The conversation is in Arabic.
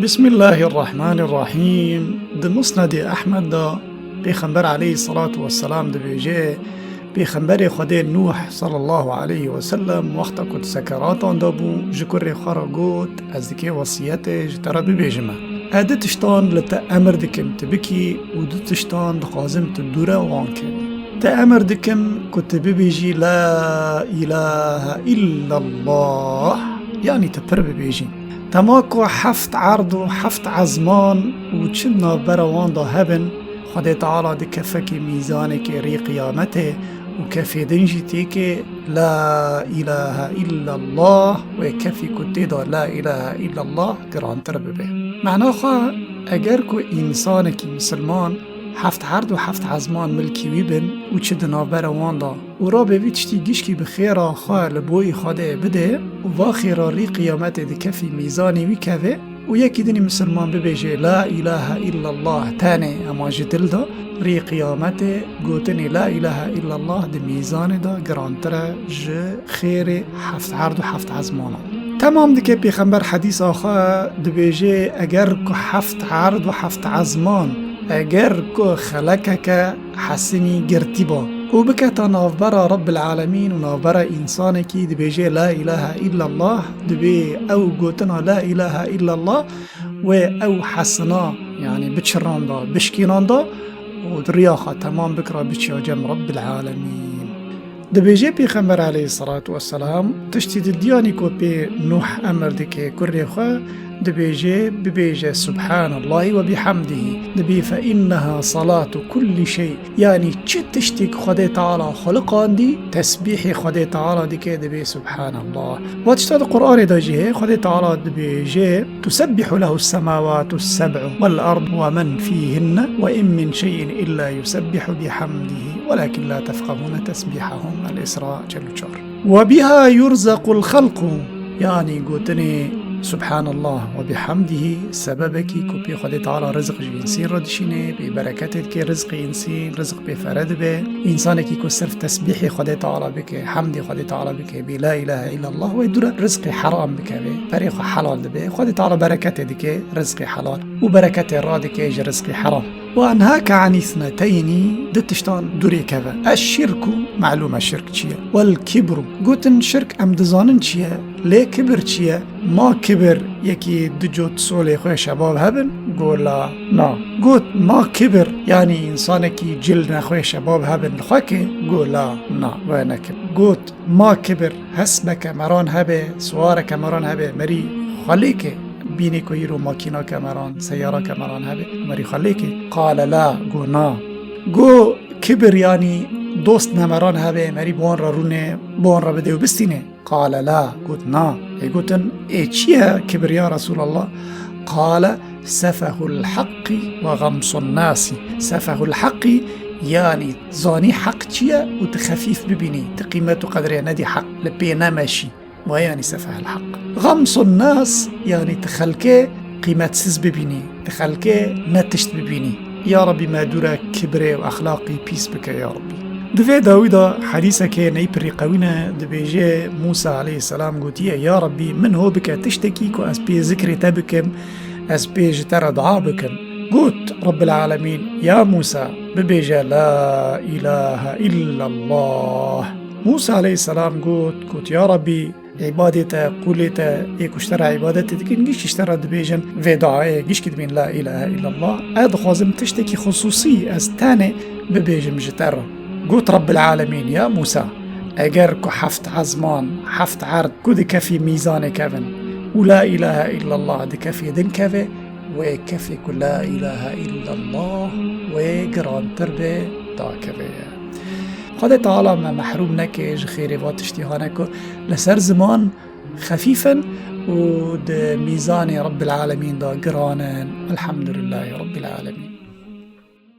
بسم الله الرحمن الرحیم د مسند احمد دا پیغمبر علیه الصلاة والسلام د بیجه پیغمبر خود نوح صلی الله علیه وسلم وقت کد سکرات آن دا بو جکر خارا گوت از دیگه وصیت جترا ببیجمه اده تشتان لتا امر دکم تبکی و دو تشتان دخازم تدوره وان کن تا امر دکم کد ببیجی لا اله الا الله یعنی تپر ببیجی تماکو حفت عرض و حفت عزمان و چنا بروان دا هبن خود تعالی دی کفک میزانه که ری قیامته و کفی دنجی تی که لا اله الا الله و کفی کتی دا لا اله الا الله گرانتر ببه معنا خواه اگر که انسان که مسلمان حفت عرض و حفت عزمان ملکی وی بن و چه دنا بروان دا و را به ویچتی گیشکی بخیرا خواه لبوی خواده بده و واخیرا ری قیامت دی کفی میزانی وی که و یکی دنی مسلمان ببیجه لا اله الا الله تانه اما جدل دا ری قیامت گوتنی لا اله الا الله دی میزان دا گرانتره خیر حفت عرض و حفت عزمان تمام دیگه پیغمبر حدیث آخواه دبیجه اگر که حفت عرض و حفت عزمان اگر که خلقك حسنی گرتی با و بکتا نافبرا رب العالمین و نافبرا انسان کی دی بیجه لا اله الا الله دی بی او گوتنا لا اله الا الله و او حسنا یعنی بچران دا بشکینان دا و دریاخا تمام بکرا بچیا جم رب العالمین دی بیجه پیغمبر علیه الصلاة والسلام تشتید دیانی کو پی نوح امر دی که کری خواه ببيجي سبحان الله وبحمده دبي فإنها صلاة كل شيء يعني تشتك خدي تعالى خلقان دي تسبيح خدي تعالى دي كده دبي سبحان الله واتشتاد القرآن داجيه خدي تعالى دبيجي تسبح له السماوات السبع والأرض ومن فيهن وإن من شيء إلا يسبح بحمده ولكن لا تفقهون تسبيحهم الإسراء جل جار وبها يرزق الخلق يعني قوتني سبحان الله وبحمده سببك كوبي خدي تعالى رزق جنسين ردشينه ببركتك كي رزق إنسان رزق بفرد به إنسانك كو صرف تسبيح خدي تعالى بك حمد خدي تعالى بك بلا إله إلا الله ويدور رزق حرام بك به فريق حلال به خدي تعالى بركتك رزق حلال وبركته رادك يجي رزق حرام وأنهاك عن اثنتين دتشتان دوري كذا الشرك معلومة شرك تشيا والكبر قوتن شرك أم دزانن تشيا ليه كبر تشيا ما كبر يكي دجوت سولي خوي شباب هبن قول لا نا قوت ما كبر يعني إنسانك جلنا خوي شباب هبن خاكي قول لا نا وين كبر قوت ما كبر حسبك مران هبه سوارك مران هبه مري خليك بینی که ایرو ماکینا کمران سیاره کمران هبه مری خاله که قال لا گو نا گو کبر یعنی دوست نمران هبه مری بان را رونه بان را بده و بستینه قال لا گوت نا ای گوتن ای چیه کبر یا رسول الله قال سفه الحق و غمص الناس سفه الحق یعنی زانی حق چیه و تخفیف ببینی تقیمت و قدره ندی حق لبی نماشی ويعني سفه الحق غمص الناس يعني تخلكي قيمة سز ببيني تخلكي نتشت ببيني يا ربي ما دورا كبري وأخلاقي بيس بك يا ربي دفع داويدا حديثك نيبري قوينة دبيجي موسى عليه السلام قلت يا ربي من هو بك تشتكي كو أسبي ذكري تبكم أسبي جتر دعا بكم قلت رب العالمين يا موسى ببيجي لا إله إلا الله موسى عليه السلام قلت يا ربي عبادته قولته ايك اشترى عبادته دكين جيش اشترى دبيجن في دعاء جيش كدبين لا اله الا الله اد خازم تشتكي خصوصي از تاني ببيجن مجتر قلت رب العالمين يا موسى اگر كو حفت عزمان حفت عرض كو دي كفي ميزان كفن ولا اله الا الله دي كفي دن كفي وكفي كو لا اله الا الله وقران تربي دا كفي خدا تعالى ما محروم نكيج خيري واتشتيهانكو لسر زمان خفيفا ود ميزان رب العالمين دا قرانا الحمد لله رب العالمين.